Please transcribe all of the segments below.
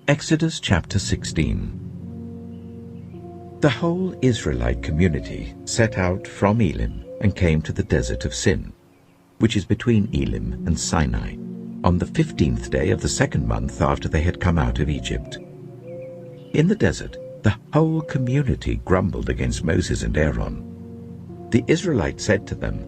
Exodus chapter 16. The whole Israelite community set out from Elim and came to the desert of Sin, which is between Elim and Sinai, on the 15th day of the second month after they had come out of Egypt. In the desert, the whole community grumbled against Moses and Aaron. The Israelites said to them,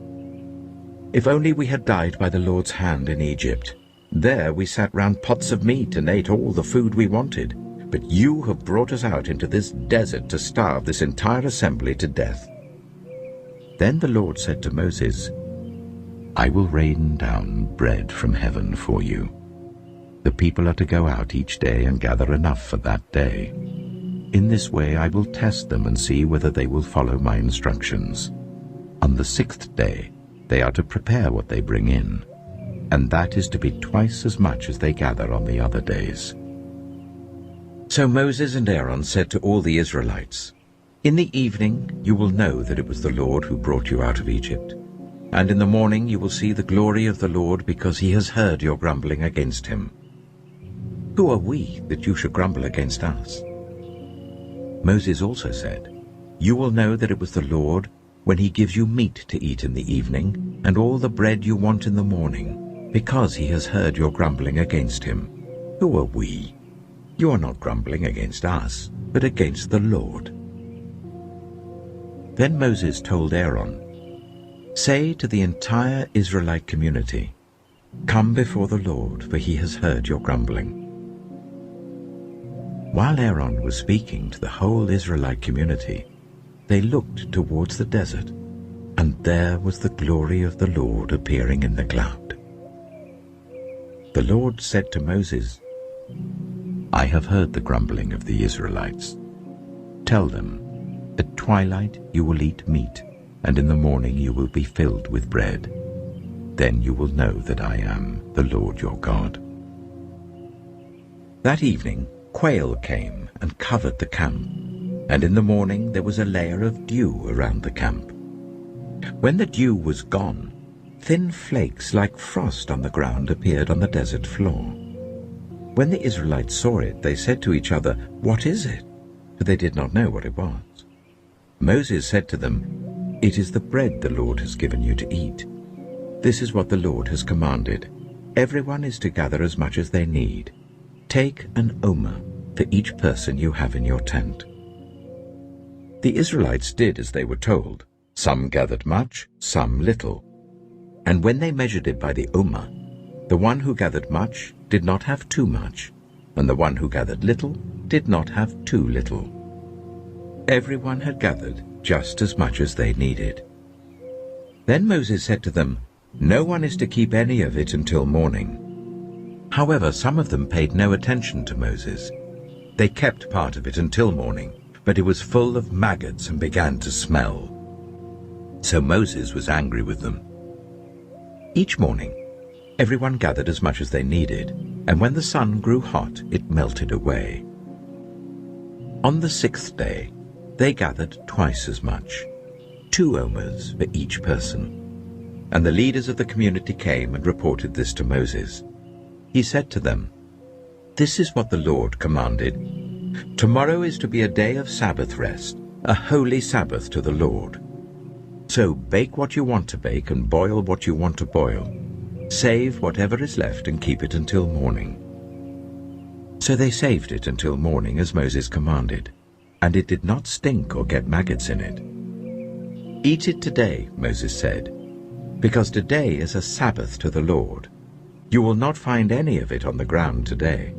"If only we had died by the Lord's hand in Egypt. There we sat round pots of meat and ate all the food we wanted. But you have brought us out into this desert to starve this entire assembly to death." Then the Lord said to Moses, "I will rain down bread from heaven for you. The people are to go out each day and gather enough for that day. In this way I will test them and see whether they will follow my instructions. On the 6th day they are to prepare what they bring in, and that is to be twice as much as they gather on the other days." So Moses and Aaron said to all the Israelites, "In the evening you will know that it was the Lord who brought you out of Egypt. And in the morning you will see the glory of the Lord, because he has heard your grumbling against him. Who are we that you should grumble against us?" Moses also said, "You will know that it was the Lord when he gives you meat to eat in the evening and all the bread you want in the morning, because he has heard your grumbling against him. Who are we? You are not grumbling against us, but against the Lord." Then Moses told Aaron, "Say to the entire Israelite community, 'Come before the Lord, for he has heard your grumbling.'" While Aaron was speaking to the whole Israelite community, they looked towards the desert, and there was the glory of the Lord appearing in the cloud. The Lord said to Moses, "I have heard the grumbling of the Israelites. Tell them, at twilight you will eat meat, and in the morning you will be filled with bread. Then you will know that I am the Lord your God." That evening quail came and covered the camp, and in the morning there was a layer of dew around the camp. When the dew was gone, thin flakes like frost on the ground appeared on the desert floor. When the Israelites saw it, they said to each other, "What is it?" For they did not know what it was. Moses said to them, "It is the bread the Lord has given you to eat. This is what the Lord has commanded. Everyone is to gather as much as they need. Take an omer for each person you have in your tent." The Israelites did as they were told. Some gathered much, some little. And when they measured it by the omer, the one who gathered much did not have too much, and the one who gathered little did not have too little. Everyone had gathered just as much as they needed. Then Moses said to them, "No one is to keep any of it until morning." However, some of them paid no attention to Moses. They kept part of it until morning, but it was full of maggots and began to smell. So Moses was angry with them. Each morning, everyone gathered as much as they needed, and when the sun grew hot, it melted away. On the 6th day, they gathered twice as much, 2 omers for each person. And the leaders of the community came and reported this to Moses. He said to them, "This is what the Lord commanded. Tomorrow is to be a day of Sabbath rest, a holy Sabbath to the Lord. So bake what you want to bake and boil what you want to boil. Save whatever is left and keep it until morning." So they saved it until morning as Moses commanded, and it did not stink or get maggots in it. "Eat it today," Moses said, "because today is a Sabbath to the Lord. You will not find any of it on the ground today.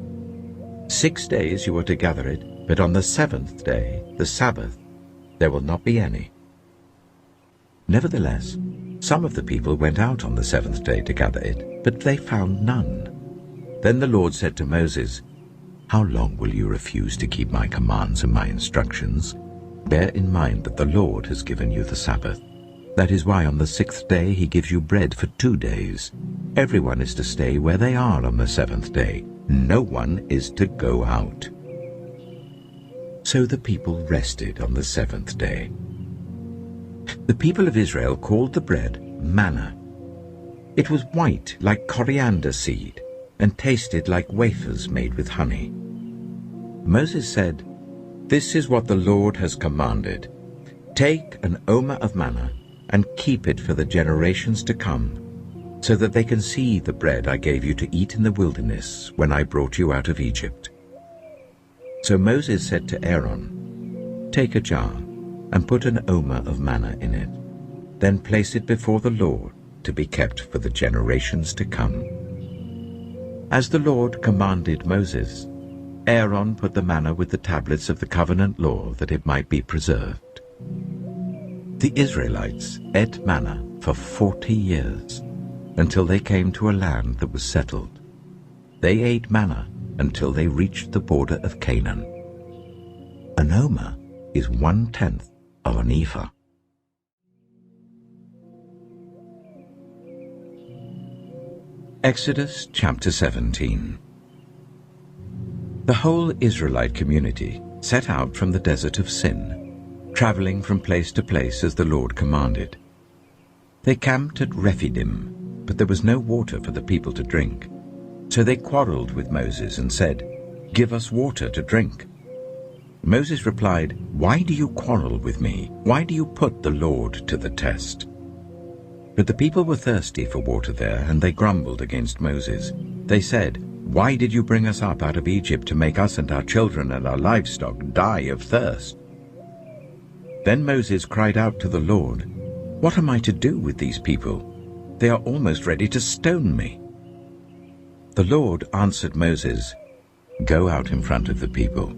6 days you are to gather it, but on the 7th day, the Sabbath, there will not be any." Nevertheless, some of the people went out on the 7th day to gather it, but they found none. Then the Lord said to Moses, "How long will you refuse to keep my commands and my instructions? Bear in mind that the Lord has given you the Sabbath. That is why on the 6th day he gives you bread for 2 days. Everyone is to stay where they are on the 7th day. No one is to go out." So the people rested on the 7th day. The people of Israel called the bread manna. It was white like coriander seed and tasted like wafers made with honey. Moses said, "This is what the Lord has commanded. Take an omer of manna and keep it for the generations to come, so that they can see the bread I gave you to eat in the wilderness when I brought you out of Egypt." So Moses said to Aaron, "Take a jar and put an omer of manna in it. Then place it before the Lord to be kept for the generations to come." As the Lord commanded Moses, Aaron put the manna with the tablets of the covenant law that it might be preserved. The Israelites ate manna for 40 years, until they came to a land that was settled. They ate manna until they reached the border of Canaan. An omer is 1/10 of an ephah. Exodus chapter 17. The whole Israelite community set out from the desert of Sin, traveling from place to place as the Lord commanded. They camped at Rephidim, but there was no water for the people to drink. So they quarreled with Moses and said, "Give us water to drink." Moses replied, "Why do you quarrel with me? Why do you put the Lord to the test?" But the people were thirsty for water there, and they grumbled against Moses. They said, "Why did you bring us up out of Egypt to make us and our children and our livestock die of thirst?" Then Moses cried out to the Lord, "What am I to do with these people? They are almost ready to stone me." The Lord answered Moses, "Go out in front of the people.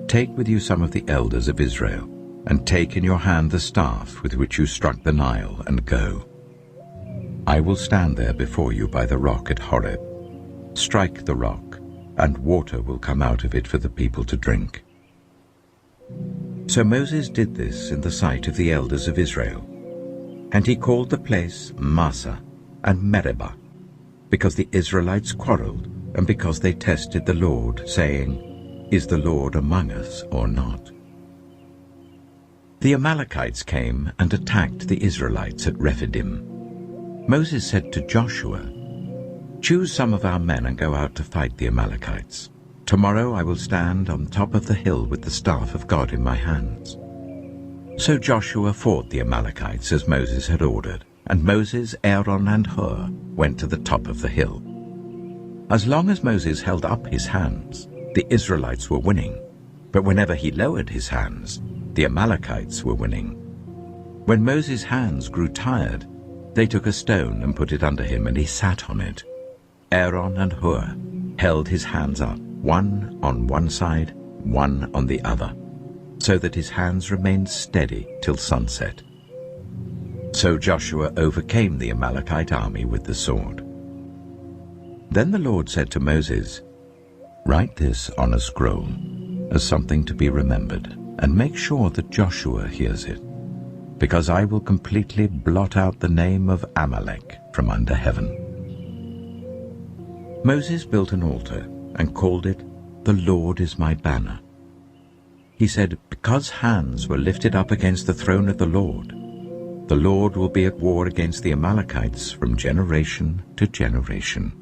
Take with you some of the elders of Israel, and take in your hand the staff with which you struck the Nile, and go. I will stand there before you by the rock at Horeb. Strike the rock, and water will come out of it for the people to drink." So Moses did this in the sight of the elders of Israel. And he called the place Massah and Meribah, because the Israelites quarreled, and because they tested the Lord, saying, "Is the Lord among us or not?" The Amalekites came and attacked the Israelites at Rephidim. Moses said to Joshua, "Choose some of our men and go out to fight the Amalekites. Tomorrow I will stand on top of the hill with the staff of God in my hands." So Joshua fought the Amalekites as Moses had ordered, and Moses, Aaron, and Hur went to the top of the hill. As long as Moses held up his hands, the Israelites were winning, but whenever he lowered his hands, the Amalekites were winning. When Moses' hands grew tired, they took a stone and put it under him, and he sat on it. Aaron and Hur held his hands up, one on one side, one on the other, so that his hands remained steady till sunset. So Joshua overcame the Amalekite army with the sword. Then the Lord said to Moses, "Write this on a scroll as something to be remembered, and make sure that Joshua hears it, because I will completely blot out the name of Amalek from under heaven." Moses built an altar and called it, "The Lord is my banner." He said, "Because hands were lifted up against the throne of the Lord will be at war against the Amalekites from generation to generation."